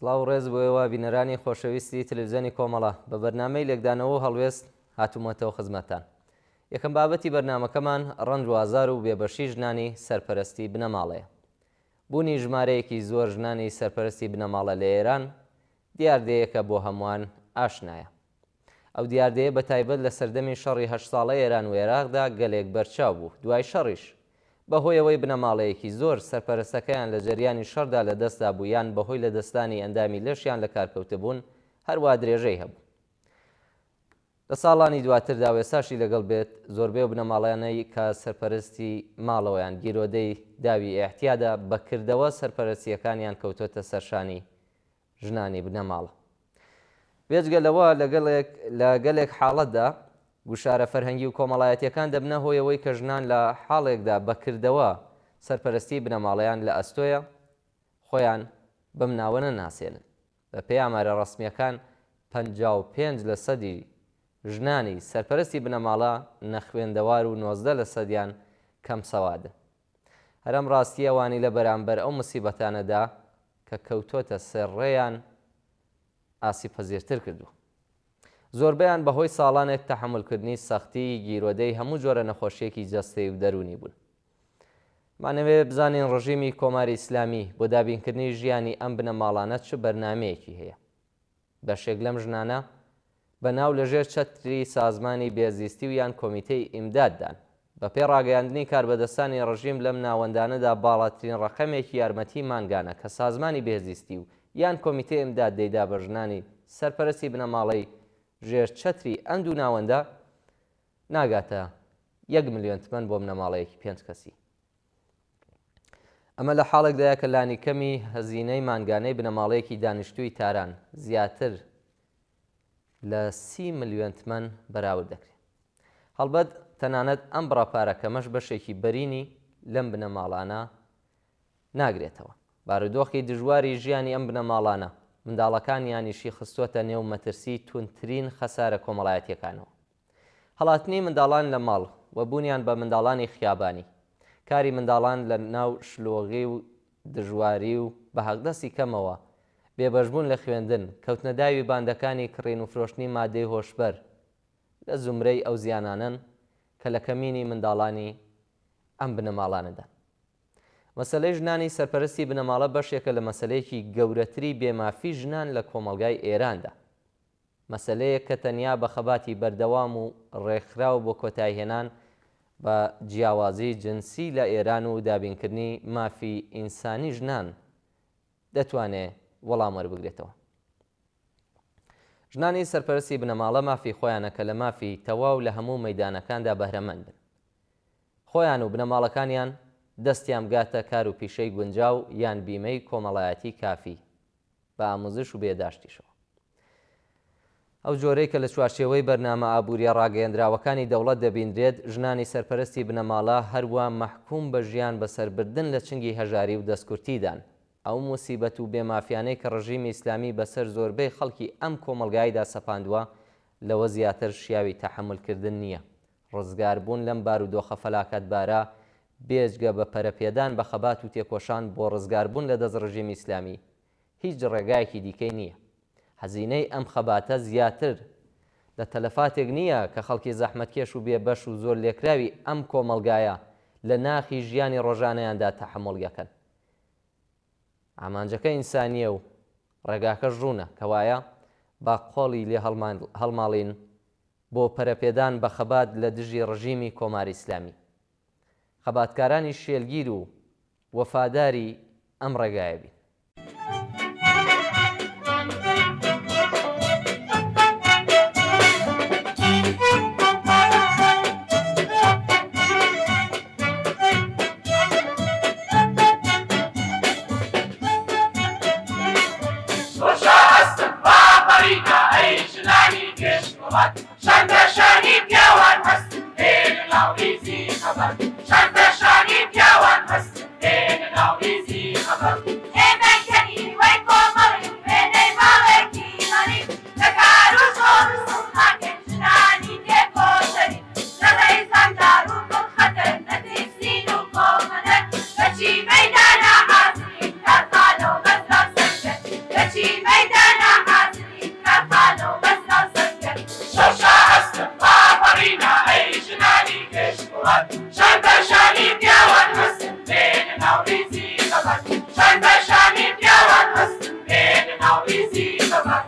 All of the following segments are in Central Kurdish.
سڵاو ڕێز بۆیەوە بینەرانی خۆشەویستی تەلەڤیزیۆنی کۆمەڵە بە بەرنامەی لێکدانەوە و هەڵوێست هاتوومەتەوە خزمەتتان. یەکەم بابەتی بەرنامەکەمان ڕەنج و ئازار و بێبەشی ژنانی سەرپەرستی بنەماڵەیە. بوونی ژمارەیەکی زۆر ژنانی سەرپەرستی بنەماڵە لە ئێران دیاردەیەکە بۆ هەمووان ئاشنایە. ئەو دیاردەیە بە تایبەت لە سەردەمی شەڕی 8 ساڵەی ئێران و عێراقدا گەلێک بەرچاو بوو. دوای شەڕیش بەهۆیەوەی بنەماڵەیەکی زۆر سەرپەرستەکەیان لە جەریانی شەڕدا لە دەستدا بوو یان بەهۆی لە دەستانی ئەندامی لەشیان لە کارکەوتبوون هەروە درێژەی هەبوو. لە ساڵانی دواتردا وێساشی لەگەڵ بێت زۆربەی بنەماڵیانەی کە سەرپەرستی ماڵەوەیان گیرۆدەی داوی ئێحتیادا بەکردەوە سەرپەرستیەکانیان کەوتۆتە سەرشانی ژنانی بنەماڵە. بێجگەلەوە لە گەلێک حاڵەتدا گوشارە فەرهەنگی و کۆمەڵایەتیەکان دەبنە هۆیەوەی کە ژنان لە حاڵێکدا بەکردەوە سەرپەرستی بنەماڵەیان لە ئەستۆیە خۆیان بەم ناوە نەناسێنن. بە پێی ئامارە ڕەسمیەکان 55% ژنانی سەرپەرستی بنەماڵە نەخوێندەوار و 19% کەم سەوادە. هەرەم ڕاستی ئەوانی لە بەرامبەر ئەو موسیبەتانەدا کە کەوتۆتە سەرڕێیان ئاسی پەزیرتر کردو. زۆربیان بەهۆی ساڵانێک تەحملکردنی سەختی گیرۆدەی هەموو جۆرە نەخۆشیەکی جەستەی و دەرونی بوون. مانەوێ بزانین ڕژیمی کۆماری ئیسلامی بۆ دابینکردنی ژیانی ئەم بنەماڵانە چ بەرنامەیەکی هەیە. بەشێک لەم ژنانە بەناو لەژێر چەتری سازمانی بێزیستی و یان کۆمیتەی ئیمداددان. بە پێی ڕاگەیاندنی کاربەدەستانی ڕژیم لەم ناوەندانەدا باڵاترین ڕقەمێکی یارمەتی مانگانە کە سازمانی بێزیستی و یان کۆمیتەی ئیمداد دەیدا بە ژنانی سەرپەرستی بنەماڵەی ژێر چەتری ئەم دوو ناوەندە ناگاتە 1 ملیۆن تمەن بۆ بنەماڵەیەکی 5 کەسی. ئەمە لە حاڵێکدایە کە لانی کەمی هەزینەی مانگانەی بنەماڵەیەکی دانیشتووی تاران زیاتر لە 30 ملیۆن تمەن بەراورد دەکرێت. هەڵبەت تەنانەت ئەم بڕاپارەکەمەش بەشێکی بەرینی لەم بنەماڵانە ناگرێتەوە. بارودۆخی دژواری ژیانی ئەم بنەماڵانە منداڵەکانیانیشی خستووەتە نێو مەترسی تونترین خەسارە کۆمەڵایەتیەکانەوە. هەڵاتنی منداڵان لە ماڵ و بوونیان بە منداڵانی خیابانی، کاری منداڵان لە ناو شلۆغی و دژواری و بە حەقدەستی کەمەوە، بێبەشبوون لە خوێندن، کەوتنەداوی باندەکانی کڕین و فرۆشتنی مادەی هۆشبەر لە زومرەی ئەو زیانانن کە لە کەمینی منداڵانی ئەم بنەماڵانەدا. مەسەلەی ژنانی سەرپەرستی بنەماڵە بەشێکە لە مەسەلەیەکی گەورەتری بێمافی ژنان لە کۆمەلگای ئێراندا. مەسەلەیەک کە تەنیا بە خەباتی بەردەوام و ڕێکخراو بۆ کۆتایهێنان بە جیاوازی جنسی لە ئێران و دابینکردنی مافی ئینسانی ژنان دەتوانێت وەڵام وەربگرێتەوە. ژنانی سەرپەرستی بنەماڵە مافی خۆیانە کە لە مافی تەواو لە هەموو مەیدانەکاندا بەهرەمەند بن. خۆیان و بنەماڵەکانیان دەستیان بگاتە کار و پیشەی گونجاو یان بیمەی کۆمەڵایەتی کافی بە ئامۆزش و بێداشتیشەوە. ئەو جۆرەی کە لە چوارچێوەی بەرنامە ئابووریە ڕاگەیەندراوەکانی دەوڵەت دەبیندرێت ژنانی سەرپەرستی بنەماڵە هەروە مەحکوم بە ژیان بەسەربردن لە چنگی هەژاری و دەستکورتیدان. ئەو موسیبەت و بێمافیانەی کە ڕژیمی ئیسلامی بەسەر زۆربەی خەڵکی ئەم کۆمەلگایدا سەپاندووە لەوە زیاتر شیاوی تەحملکردن نییە. ڕزگاربوون لەم بارودۆخە فەلاکەتبارە بێجگە بە پەرەپێدان بە خەبات و تێکۆشان بۆ ڕزگاربوون لە دەست ڕژیمی ئیسلامی هیچ ڕێگایەکی دیکەی نییە. هەزینەی ئەم خەباتە زیاتر لە تەلەفاتێک نییە کە خەڵکی زەحمەتکێش و بێبەش و زۆر لێکراوی ئەم کۆمەلگایە لە ناخی ژیانی ڕۆژانەیاندا تەحمل یەکەن. ئامانجەکە ئینسانیە و ڕێگاکە ژوونە کەوایە با قۆڵی لێ هەڵماڵین بۆ پەرەپێدان بە خەبات لە دژی ڕژیمی کۆماری ئیسلامی. خەباتکارانی شێلگیر و وەفاداری ئەم ڕێگایە بین. شەندەشانی پیاوان هەستن هێنە ناوریزی خەبەر شەندەشانی پیاوان هەستن هێنە ناوریزی خەبەر ئێمەکەنی وەی کۆمەڵی وێنەی ماڵێکی غەریب لە کار و زۆر و سڵماکەن ژنانی تێکۆشەری لە ڕێزاندار و گوڵخەتەر نەترسین و کۆمەنەر بەچی مەیدانە حازرین کارخانە و بەزرا سەرکەر بەچی خەبات شان بەشانی پیاوان هەستن بێنە ناو ریزی خەبات شان بەشانی پیاوان هەستن بێنە ناو ریزی خەبات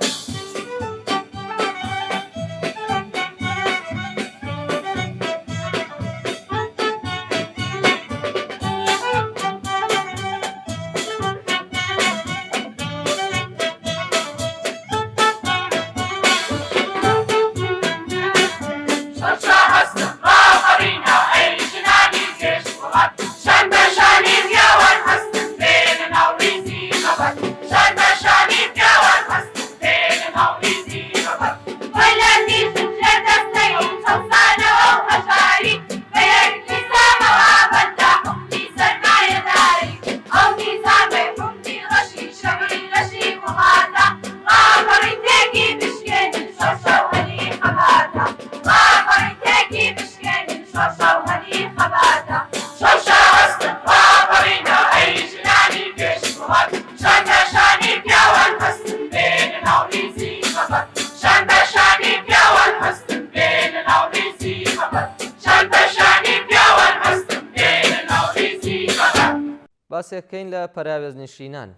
باسێکەکەین لە پەراوێزنشینان.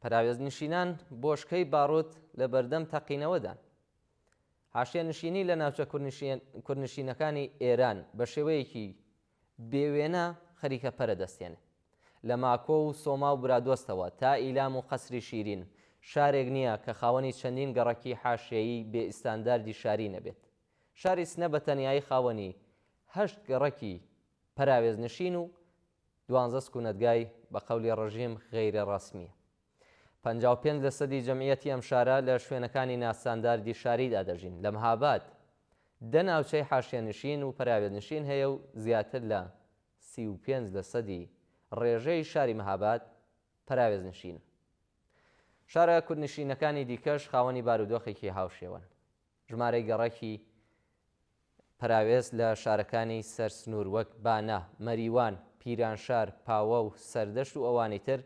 پەراوێزنشینان بۆشکەی باڕوت لە بەردەم تەقینەوەدان. حاشیەنشینی لە ناوچە کوردنشینەکانی ئێران بە شێوەیەکی بێوێنە خەریکە پەرە دەستێنێ. لە ماکۆ و سۆما و برادۆستەوە تا ئیلام و قەسری شیرین شارێک نییە کە خاوەنی چەندین گەڕەکی حاشیەیی بێ ئیستانداردی شاری نەبێت. شاری سنە بە تەنیایی خاوەنی 8 گەڕەکی پەراوێزنشین و 12 سکونەتگای بە قەولی ڕژیم غەیرە ڕەسمیە. 55% جەمعیەتی ئەم شارە لە شوێنەکانی ناسانداردی شاریدا دەژین. لە مەهاباد 10 ناوچەی حاشیەنشین و پەراوێزنشین هەیە و زیاتر لە 35% ڕێژەی شاری مەهاباد پەراوێزنشین. شارە کوردنشینەکانی دیکەش خاوەنی بارودۆخێکی هاوشێوەن. ژمارەی گەڕەکی پەراوێز لە شارەکانی سەرسنوور وەک بانە، مەریوان، پیرانشار، پاوە و سەردەشت و ئەوانی تر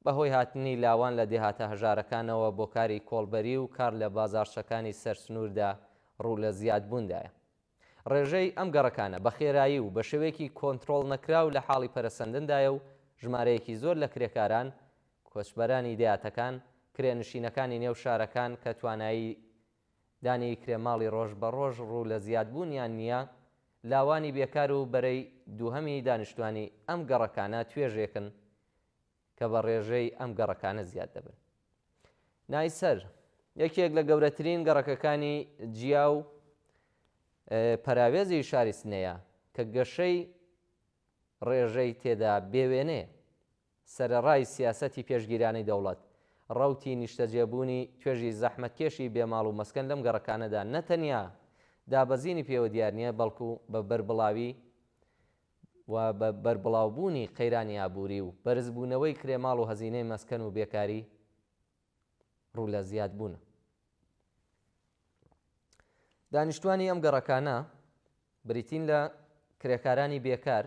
بەهۆی هاتنی لاوان لە دێهاتە هەژارەکانەوە بۆ کاری کۆڵبەری و کار لە بازارچەکانی سەرسنووردا ڕوو لە زیادبووندایە. ڕێژەی ئەم گەڕەکانە بە خێرایی و بە شێوەیەکی کۆنتڕۆڵ نەکراو لە حاڵی پەرەسەندندایە و ژمارەیەکی زۆر لە کرێکاران، کۆچبەرانی دێهاتەکان، کرێنشینەکانی نێو شارەکان کە توانایی دانی کرێماڵی ڕۆژ بە ڕۆژ ڕوو لە زیادبوونیان نییە، لاوانی بێکار و بەرەی دووهەمی دانیشتوانی ئەم گەڕەکانە توێژێکن کە بە ڕێژەی ئەم گەڕەکانە زیاد دەبن. نایسەر یەکێک لە گەورەترین گەڕەکەکانی جیا و پەراوێزی شاری سنەیە کە گەشەی ڕێژەی تێدا بێوێنێ سەرەڕای سیاسەتی پێشگیرانی دەوڵەت ڕەوتی نیشتەجێبوونی توێژی زەحمەتکێشی بێماڵ و مەسکەن لەم گەڕەکانەدا نەتەنیا دابەزینی پێوە دیار نییە بەڵکو بە بەربڵاوی و بە بەربڵاوبوونی قەیرانی ئابووری و بەرزبوونەوەی کرێماڵ و هەزینەی مەسکەن و بێکاری ڕوو لە زیاد بوون. دانیشتوانی ئەم گەڕەکانە بریتین لە کرێکارانی بێکار،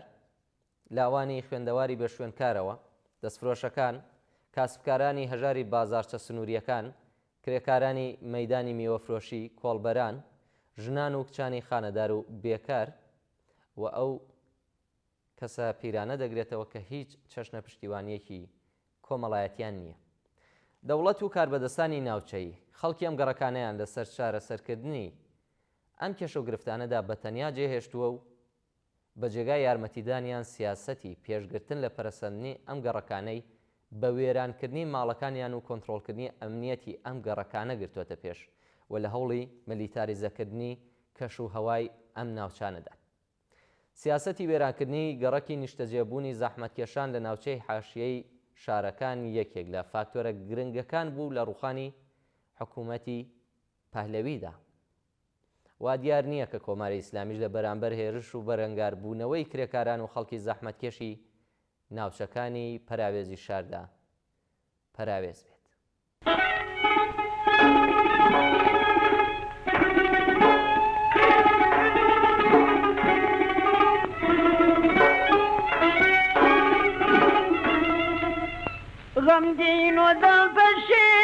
لاوانی خوێندەواری بە شوێنکارەوە، دەستفرۆشەکان، کاسبکارانی هەژاری بازارچە سنووریەکان، کرێکارانی مەیدانی میوەفرۆشی، کۆڵبەران، ژنان و کچانی خانەدار و بێکار و ئەو کەسە پیرانە دەگرێتەوە کە هیچ چەشنە پشتیوانیەکی کۆمەڵایەتیان نییە. دەوڵەت و کاربەدەستانی ناوچەی خەڵکی ئەم گەڕەکانیان لەسەر چارەسەرکردنی ئەم کێشە و گرفتانەدا بەتەنیا جێهێشتووە و بە جێگای یارمەتیدانیان سیاسەتی پێشگرتن لە پەرەسەندنی ئەم گەڕەکانەی بە وێرانکردنی ماڵەکانیان و کۆنتڕۆڵکردنی ئەمنیەتی ئەم گەڕەکانە گرتوۆتە پێش و لە هەوڵی ملیتاریزەکردنی کەش و هەوای ئەم ناوچانەدا. سیاسەتی وێرانکردنی گەڕەکی نیشتەجێبوونی زەحمەتکێشان لە ناوچەی حاشیەی شارەکان یەکێک لە فاکتۆرە گرنگەکان بوو لە ڕوخانی حکوومەتی پەهلەویدا. وا دیار نییە کە کۆماری ئیسلامیش لە بەرامبەر هێرش و بەرەنگاربوونەوەی کرێکاران و خەڵکی زەحمەتکێشی ناوچەکانی پەراوێزی شاردا پەراوێز بێت. غمگین و دڵپەشی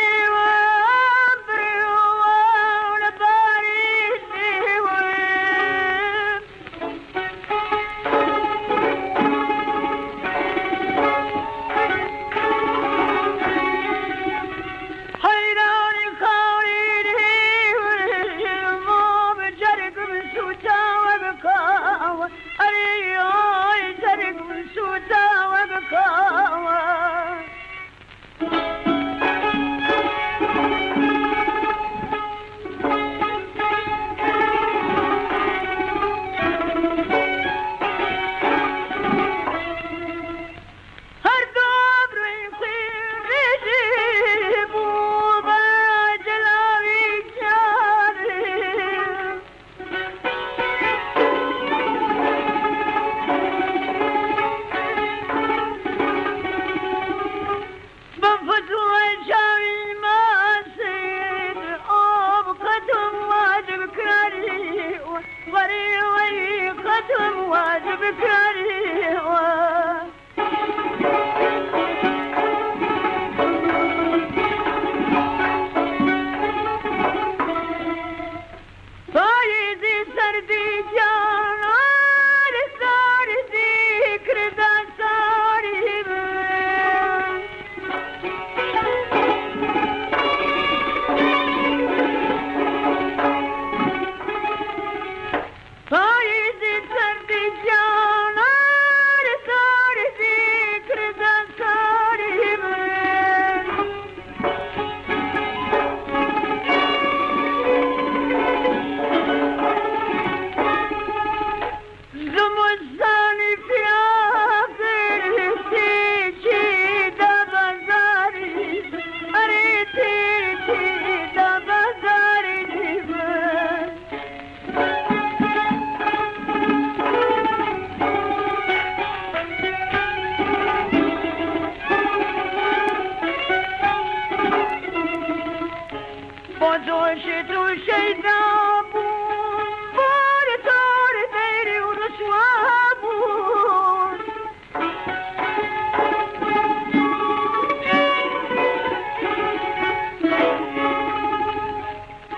سوابون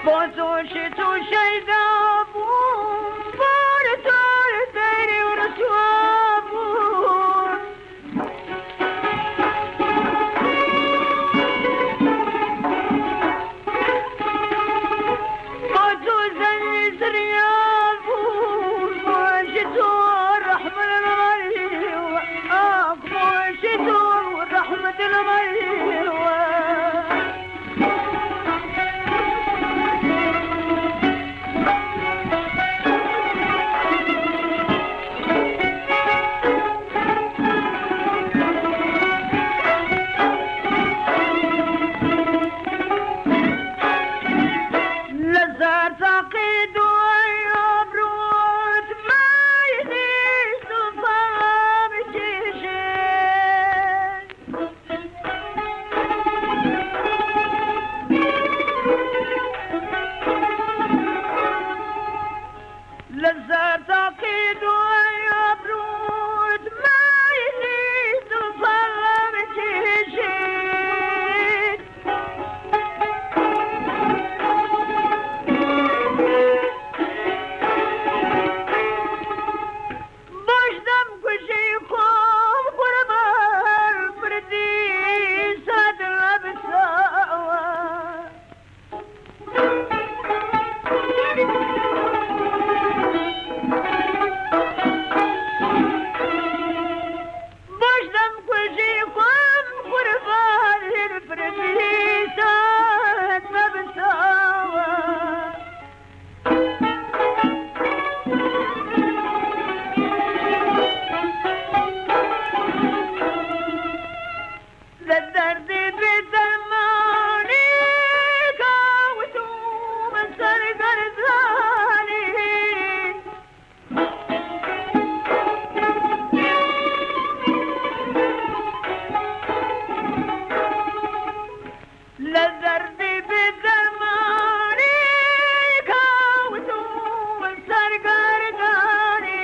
بازوش تو شیدابون بار تار دیری و رسوابون بازو زنی زریابون باشی تو رحمة المريوة باشی تو رحمة المريوة لزار تقيد ويبرود ما يديس الظلام تيشين لزار تقيد ويبرود ما يديس الظلام تيشين باشدم کشی خوب قربان بردی صد لبساوه باشدم کشی خوب قربان بردی صد لبساوه للدرد بدماني قاوتو من سرق رزاني للدرد بدماني قاوتو من سرق رزاني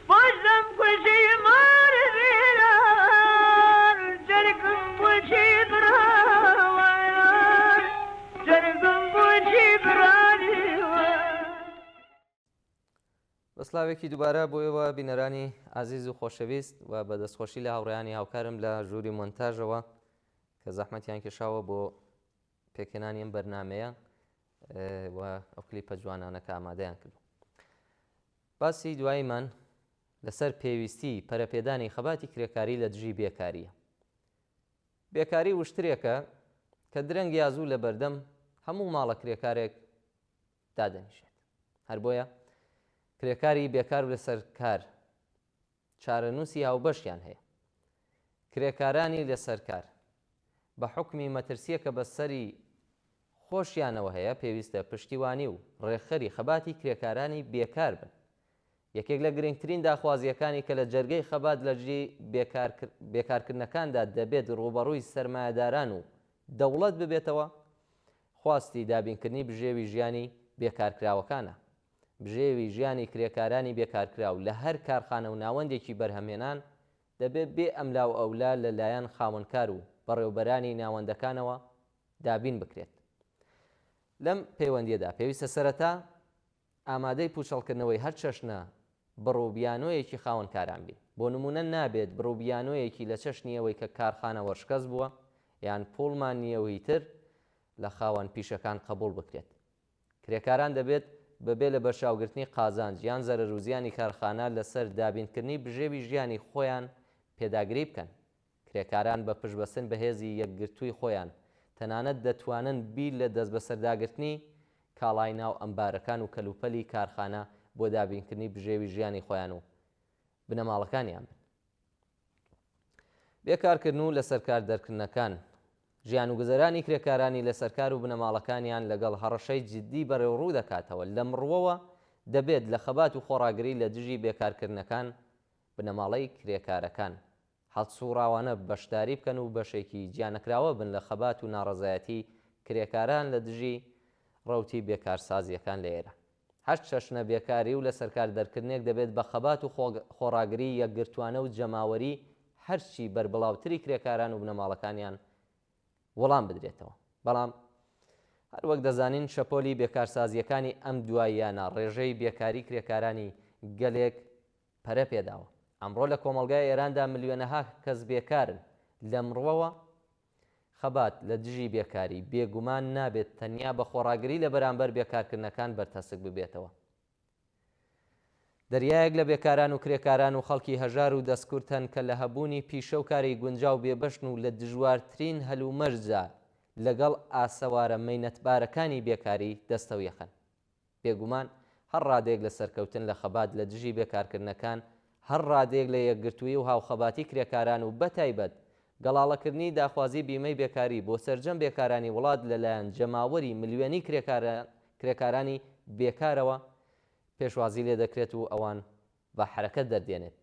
باشدم کشی مار بیرار جرگم بوچی براوار جرگم بوچی برانیوار بەسلاوێکی دووبارە بۆیەوە بینەرانی عزیز و خۆشەویست و بە دەستخۆشی لە هاوڕێیانی هاوکارم لە ژووری مۆنتاژەوە کە زەحمەتیان کێشاوە بۆ پێکهێنانی ئەم بەرنامەیە و ئەو کلیپە جوانانەکە ئامادەیان کرد. باسی دواییمان لەسەر پێویستی پەرەپێدانی خەباتی کرێکاری لە دژی بێکاریە. بێکاری وشترێکە کە درەنگی یازوو لە بەردەم هەموو ماڵە کرێکارێک دادەنیشێت. هەر بۆیە کرێکاری بێکار لەسەر کار چارەنووسی هاوبەشیان هەیە. کرێکارانی لەسەر کار بە حوکمی مەترسیە کە بەسەری خۆشیانەوە هەیە پێویستە پشتیوانی و ڕێکخەری خەباتی کرێکارانی بێکار بن. یەکێک لە گرنگترین داخوازیەکانی کە لە جەرگەی خەبات لە ژی بێکارکردنەکاندا دەبێت ڕوبەڕووی سەرمایەداران و دەوڵەت ببێتەوە خواستی دابینکردنی بژێوی ژیانی بێکارکراوەکانە. بژێوی ژیانی کرێکارانی بێکارکراو لە هەر کارخانە و ناوەندێکی بەرهەمێنان دەبێت بێ ئەملا و ئەولا لەلایەن خاوەنکار و بەڕێوەبەرانی ناوەندەکانەوە دابین بکرێت. لەم پەیوەندیەدا پێویستە سەرەتا ئامادەی پوچەڵکردنەوەی هەر چەشنە بڕووبیانۆیەکی خاوەنکاران بین. بۆ نمونە نابێت بڕووبیانۆیەکی لە چەشنیەوەی کە کارخانە وەشکەس بووە یان پوڵمان نییەوەی تر لە خاوەن پیشەکان قبول بکرێت. کرێکاران دەبێت بەبێ لە بەرچاوگرتنی قازانج یان زەرەرروزیانی کارخانە لەسەر دابینکردنی بژێوی ژیانی خۆیان پێداگری بکەن. کرێکاران بە پشتبەستن بەهێزی یەکگرتووی خۆیان تەنانەت دەتوانن بیر لە دەست بەسەرداگرتنی کاڵای ناو ئەمبارەکان و کەلوپەلی کارخانە بۆ دابینکردنی بژێوی ژیانی خۆیان و بنەماڵەکانیان بن. بێکارکردن و لەسەر کار دەرکردنەکان ژیان و گوزەرانی کرێکارانی لەسەر کار و بنەماڵەکانیان لەگەڵ هەڕەشەی جددی بەڕێوەڕوو دەکاتەوە. لە مڕوەوە دەبێت لە خەبات و خۆڕاگری لە دژی بێکارکردنەکان بنەماڵەی کرێکارەکان هەڵسوڕاوانە بەشداری بکەن و بەشێکی گیانەکراوە بن لە خەبات و ناڕەزایەتی کرێکاران لە دژی ڕەوتی بێکارسازیەکان لە ئێرە. هەشت چەشنە بێکاری و لە سەرکار دەرکردنێک دەبێت بە خەبات و خۆڕاگری یەکگرتوانە و جەماوەری هەرچی بربڵاوتری کرێکاران و بنەماڵەکانیان وەڵام بدرێتەوە. بەڵام هەر وەک دەزانین شەپۆلی بێکارسازیەکانی ئەم دواییانە ڕێژەی بێکاری کرێکارانی گەلێک پەرە پێداوە. ئەمڕۆ لە کۆمەلگای ئێراندا ملیۆنەها کەس بێکارن. لەمڕۆوە خەبات لە دژی بێکاری بێگومان نابێت تەنیا بە خۆڕاگری لە بەرامبەر بێکارکردنەکان بەرتەسک ببێتەوە. دەریایەک لە بێکاران و کرێکاران و خەڵکی هەژار و دەستکورتن کە لە هەبوونی پیشە و کاری گونجاو بێبەشن و لە دژوارترین هەلومەرجە لەگەڵ ئاسەوارە مەینەتبارەکانی بێکاری دەستەو یەخەن. بێگومان هەر ڕادێک لە سەرکەوتن لە خەبات لە دژی بێکارکردنەکان، هەر ڕادێک لە یەکگرتووی و هاوخەباتی کرێکاران و بەتایبەت گەڵاڵەکردنی داخوازی بیمەی بێکاری بۆ سەرجەم بێکارانی وڵات لەلایەن جەماوەری ملیۆنی کرێکارانی بێکارەوە پێشوازی لێ دەکرێت و ئەوان بە حرەکەت دەردێنێت.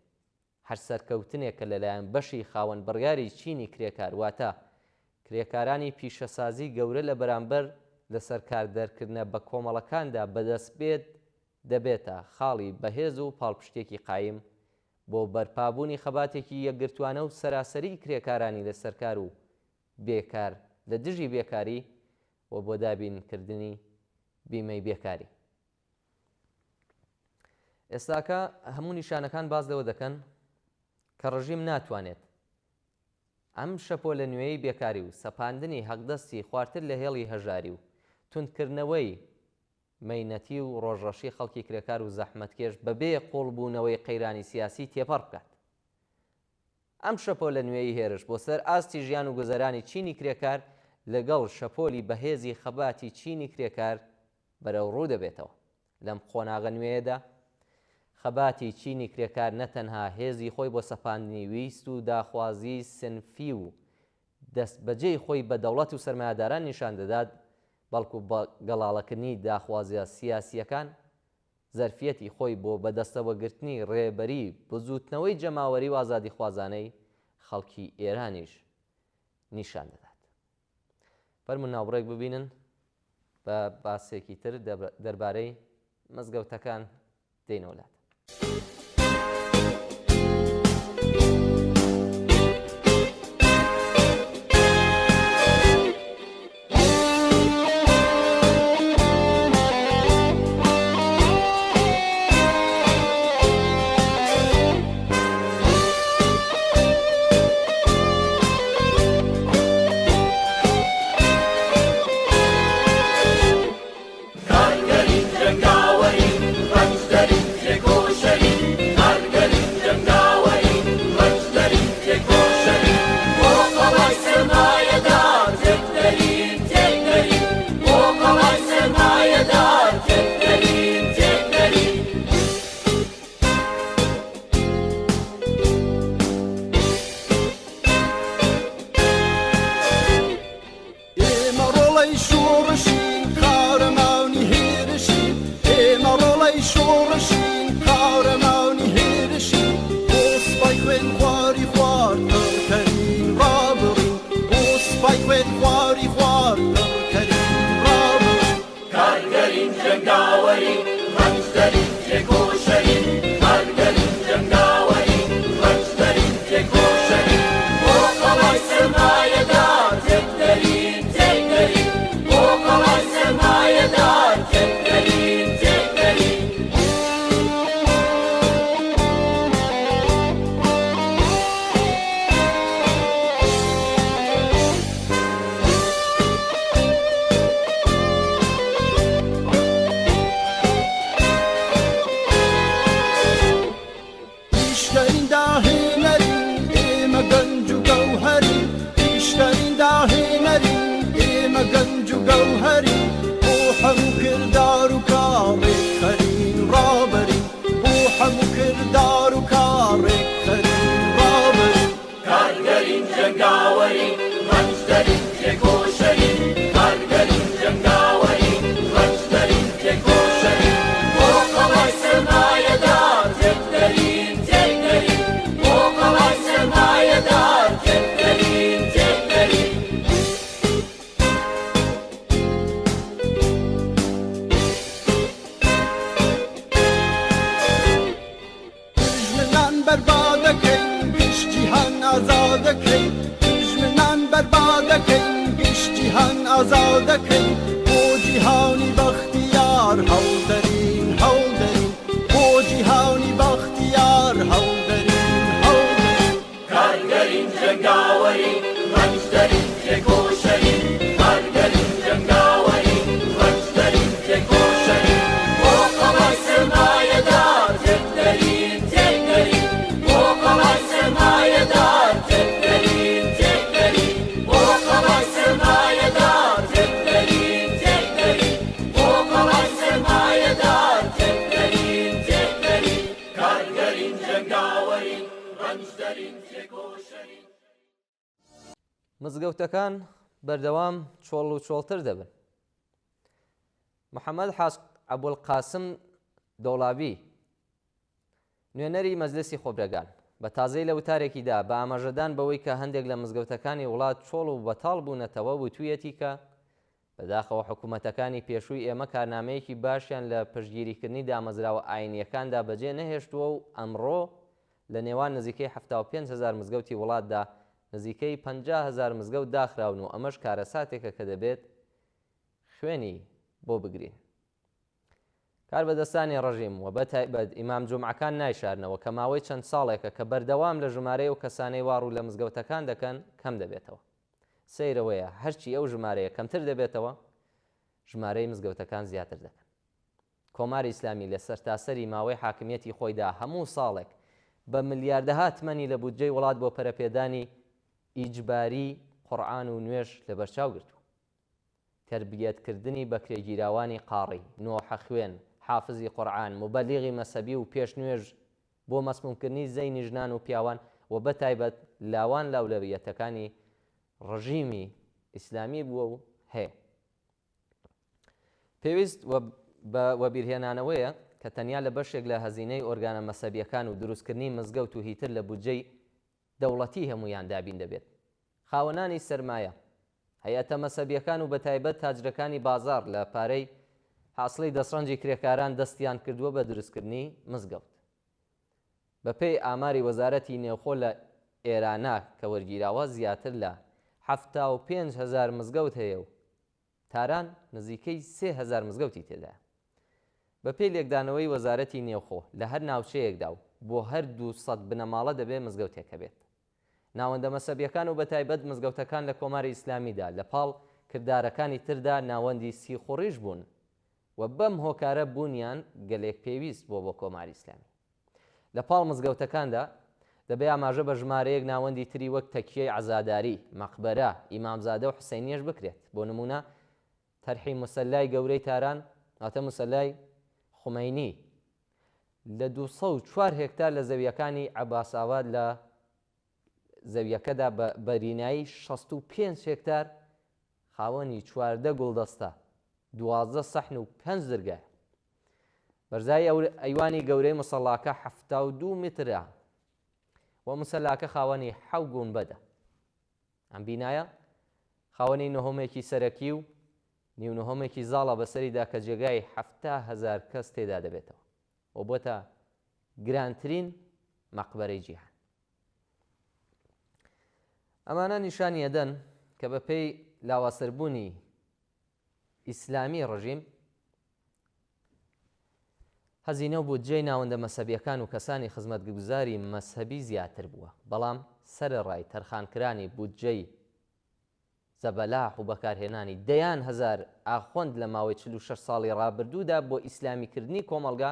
هەر سەرکەوتنێک کە لەلایەن بەشی خاوەن بڕیاری چینی کرێکار واتە کرێکارانی پیشەسازی گەورە لە بەرامبەر لە سەرکار دەرکردنە بە کۆمەڵەکاندا بەدەست بێت دەبێتە خاڵی بەهێز و پاڵپشتێکی قایم بۆ بەرپابوونی خەباتێکی یەکگرتوانە و سەراسەری کرێکارانی لە سەرکار و بێکار لە دژی بێکاری و بۆ دابینکردنی بیمەی بێکاری. ئێستاکە هەموو نیشانەکان باز لەوە دەکەن کە ڕژیم ناتوانێت ئەم شەپۆ لە نوێی بێکاری و سەپاندنی هەقدەستی خواردتر لە هێڵی هەژاری و توندکردنەوەی مەینەتی و ڕۆژڕەشی خەڵکی کرێکار و زەحمەتکێش بەبێ قوڵبوونەوەی قەیرانی سیاسی تێپەڕ بکات. ئەم شەپۆ لە نوێی هێرش بۆ سەر ئاستی ژیان و گوزەرانی چینی کرێکار لەگەڵ شەپۆلی بەهێزی خەباتی چینی کرێکار بەرەو ڕوو دەبێتەوە. لەم قۆناغە نوێیەدا خەباتی چینی کرێکار نەتەنها هێزی خۆی بۆ سەپاندنی ویست و داخوازی سنفی و دەست بەجێی خۆی بە دەوڵەت و سەرمایه‌داران نیشان دەدات، بەڵکو بە گەڵاڵەکردنی داخوازیە سیاسیەکان زەرفیەتی خۆی بۆ بەدەستەوەگرتنی ڕێبەری بزوتنەوەی جەماوەری و ئازادی خوازانەی خەڵکی ئێرانیش نیشان دەدات. فەرموون ناوبڕێک ببینن بە باسێکی تر دەربارەی مزگەوتەکان دێنەوەلات. مزگەوتەکان بەردەوام چۆڵ و چۆڵتر دەبن. محەممەد عەبوڵقاسم دەوڵاوی نوێنەری مەجلیسی خۆبرەگان بە تازەی لە وتارێکیدا بە ئاماژەدان بەوەی کە هەندێک لە مزگەوتەکانی وڵات چۆڵ و بەتاڵ بوونەتەوە وتوویەتی کە بەداخەوە حکوومەتەکانی پێشووی ئێمە کارنامەیەکی باشیان لە پشتگیریکردنی دامەزراوە ئاینیەکاندا بەجێ نەهێشتووە و ئەمڕۆ لە نێوان نزیکەی 75,000 مزگەوتی وڵاتدا نزیکەی 50,000 مزگەوت داخراون و ئەمەش کارەساتێکە کە دەبێت خوێنی بۆ بگرین. کار بەدەستانی ڕژیم و بەتایبەت ئیمام جومعەکان نایشارنەوە کە ماوەی چەند ساڵێکە کە بەردەوام لە ژمارەی و کەسانەی واڕ و لە مزگەوتەکان دەکەن کەم دەبێتەوە. سەیرەوەیە هەرچی ئەو ژمارەیە کەمتر دەبێتەوە ژمارەی مزگەوتەکان زیاتر دەکەن. کۆماری ئیسلامی لە سەرتاسەری ماوەی حاکمیەتی خۆیدا هەموو ساڵێک بە ملیاردەها تمەنی لە بودجەی وڵات بۆ پەرەپێدانی ئیجباری قورئان و نوێژ لە بەرچاو گرتووە. تربیەتکردنی بەکرێگیراوانی قاڕی، نۆحە خوێن، حافزی قورئان، مبەلیغی مەسەبی و پێش نوێژ بۆ مەسمومکردنی زەینی ژنان و پیاوان و بەتایبەت لاوان لاولەویەتەکانی ڕژیمی ئیسلامی بووە و هەیە. پێویست بە بیرهێنانەوەیە کە تەنیا لە بەشێک لە هەزینەی ئۆرگانە مەسەبیەکان و دروستکردنی مزگەوت و هیتر لە بودجەی دەوڵەتی هەمویان دابین دەبێت. خاوەنانی سەرمایە، هەیەتە مەسەبیەکان و بەتایبەت تاجرەکانی بازار لە پارەی حاصڵی دەسڕەنجی کرێکاران دەستیان کردووە بە دروستکردنی مزگەوت. بەپێی ئاماری وەزارەتی نێوخۆ لە ئێرانە کە وەرگیراوە زیاتر لە 75,000 مزگەوت هەیە و تاران نزیکەی 3,000 مزگەوتی تێدایە. بەپێی لێکدانەوەی وەزارەتی نێوخۆ لە هەر ناوچەیەکدا و بۆ هەر 200 بنەماڵە دەبێت مزگەوتێکە بێت. ناوەندە مەسەبیەکان و بەتایبەت مزگەوتەکان لە کۆماری ئیسلامیدا لە پاڵ کردارەکانی تردا ناوەندی سیخوڕیش بوون و بەم هۆکارە بوونیان گەلێک پێویست بۆ کۆماری ئیسلامی. لە پاڵ مزگەوتەکاندا دەبێ ئاماژە بە ژمارەیەک ناوەندی تری وەک تەکیەی عەزاداری، مەقبەرە، ئیمامزادە و حوسەینیەش بکرێت. بۆ نمونە تەرحی موسەلای گەورەی تاران واتە موسەلای خومەینی لە 204 هێکتار لە زەویەکانی عەباساواد لە زەویەکەدا بە بەرینایی 65 هێکتار خاوەنی 14 گوڵدەستە، 12 سەحن و 5 دەرگایە. بەرزای ئەیوانی گەورەی موسەڵاکە 72 مترە و موسەلاکە خاوەنی 7 گونبەدە. ئەم بینایە خاوەنی نهۆمێکی سەرەکی و نیونهۆمێکی زاڵە بەسەریدا کە جێگای 70,000 کەس تێدا دەبێتەوە و بۆتە گرانترین مەقبەرەی جیهان. ئەمانە نیشانی ئەدەن کە بەپێی لاواسەربوونی ئیسلامی ڕژیم هەزینە و بودجەی ناوەندە مەسەبیەکان و کەسانی خزمەتگوزاری مەسەبی زیاتر بووە، بەڵام سەرەڕای تەرخانکرانی بودجەی زەبەلاح و بەکارهێنانی دەیان هەزار ئاخۆند لە ماوەی 46 ساڵی ڕابردوودا بۆ ئیسلامیکردنی کۆمەڵگا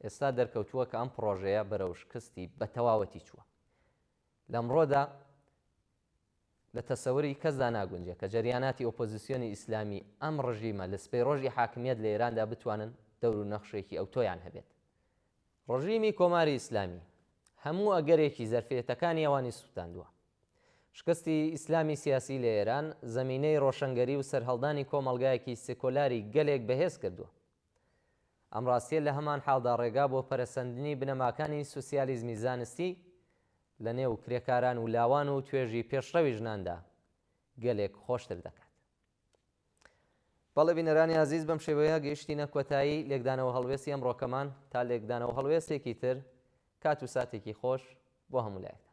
ئێستا دەرکەوتووە کە ئەم پرۆژەیە بەرەو شکستی بە تەواوەتی چووە. لەمڕۆدا لە تەسەوری کەسدا ناگونجێت کە جەریاناتی ئۆپۆزیسیۆنی ئیسلامی ئەم ڕژیمە لە سپەی ڕۆژی حاکمیەت لە ئێراندا بتوانن دەور و نەخشێکی ئەو تۆیان هەبێت. ڕژیمی کۆماری ئیسلامی هەموو ئەگەرێکی زەرفێتەکانی ئەوانی سووتاندووە. شکستی ئیسلامی سیاسی لە ئێران زەمینەی ڕۆشنگەری و سەرهەڵدانی کۆمەڵگایەکی سێکۆلاری گەلێک بەهێز کردووە. ئەم ڕاستیە لە هەمان حاڵدا ڕێگا بۆ پەرەسەندنی بنەماکانی سوسیالیزمی زانستی لە نێو کرێکاران و لاوان و توێژی پێشڕەوی ژناندا گەلێک خۆشتر دەکات. بەڵێ بینەرانی عزیز بەم شێوەیە گەیشتینە کۆتایی لێکدانەوە هەڵوێستی ئەمڕۆکەمان تا لێکدانەوە هەڵوێستێکی تر کات و ساتێکی خۆش بۆ هەموو لایەکە.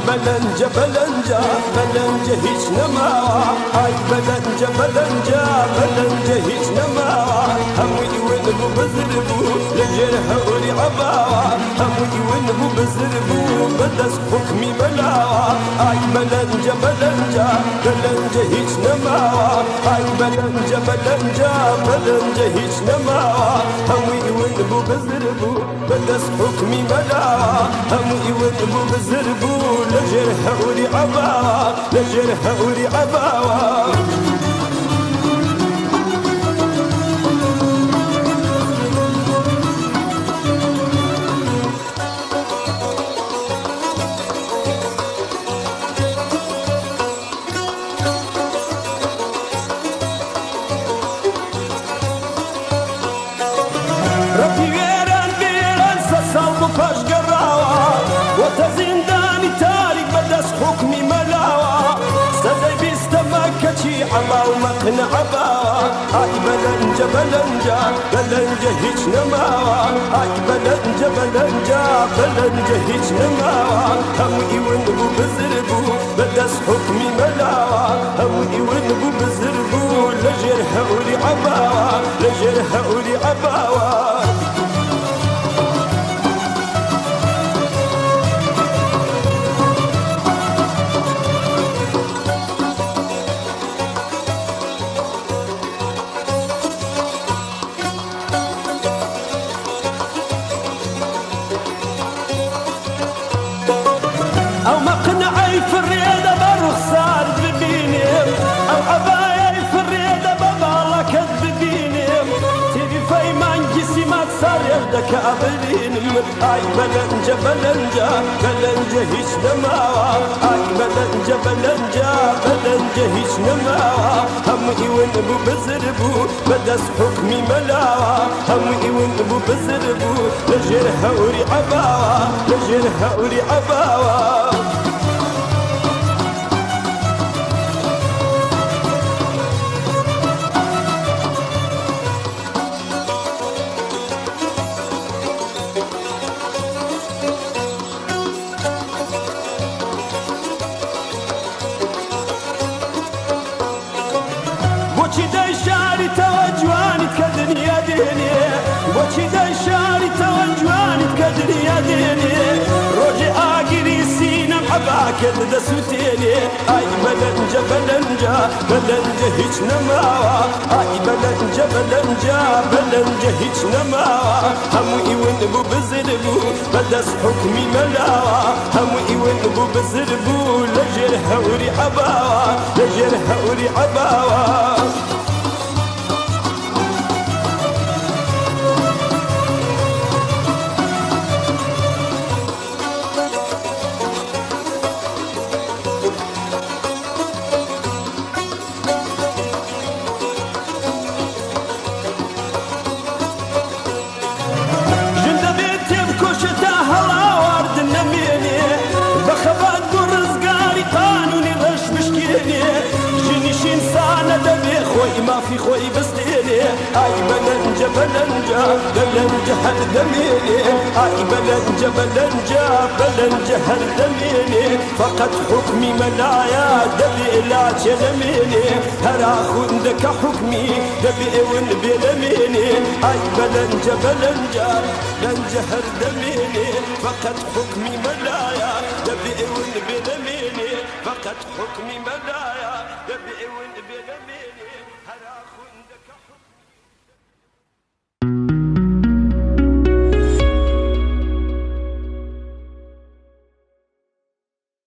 بلنجة بلنجة بلنجة هيج نماوة هاي بلنجة بلنجة بلنجة هيج نماوة هموي ونبو بزربو لجرح ولي عباوة هموي ونبو بزربو بدس حكمي ملاوة هاي بلنجة بلنجة بلنجة هيج نماوة نماوە ئای بەلەنجە بەلەنجە بەلەنجە هیچ نەماوە هەمووی ون بوو بزر بوو بەدەست حکمی مەلاوە هەمووی ون بوو بزر بوو لەژێر هەوری عەباوە لەژێر هەوری عەباوە زندانی تاریک بەدەست حکمی مەلاوە سەدەی بیستە مەکەچی عەما و مەقنعەباوە ئای بەلەنجە بەلەنجە بەلەنجە هیچ نەماوە ئای بەلەنجە بەلەنجە بەلەنجە هیچ نەماوە هەمووی ون بوو بزر بوو بەدەست حکمی مەلاوە هەمووی ون بوو بزر بوو لەژێر هەوری عەباوە لەژێر هەوری عەباوە أو مقنعي في الريادة بالرخصار ببينيم أو عباية في الريادة ببالك ببينيم تبي فايمان جسمات صار يردك أبدينم أي بلنجة بلنجة بلنجة هيش نماوة أي بلنجة بلنجة بلنجة هيش نماوة همي ونبو بزربو بدس حكمي ملاوة همي ونبو بزربو لجير هوري عباوة لجير هوري عباوة بۆچی دای شاری تەوە جوانیت کە دنیا دێنێ بۆچی دای شاری تەوە جوانیت کە دنیا دێنێ ڕۆژێ ئاگری سینەم عەباکرد دەسووتێنێ ئای بەلەنجە بەلەنجە بەلەنجە هیچ نەماوە ئای بەلەنجە بەلەنجە بەلەنجە هیچ نەماوە هەمووی ون بوو بزر بوو بەدەست حکمی مەلاوە هەمووی ون بوو بزر بوو لەژێر هەوری عەباوە لەژێر هەوری عەباوە ما في خوي بستيني اي بلنجة بلنجة بلنجة هردميني اي بلنجة بلنجة بلنجة هردميني فقط حكمي ملايا دبي لا تلميني هرا خندك حكمي دبي ونبي لميني اي بلنجة بلنجة بلنجة هردميني فقط حكمي ملايا دبي ونبي لميني فقط حكمي ملايا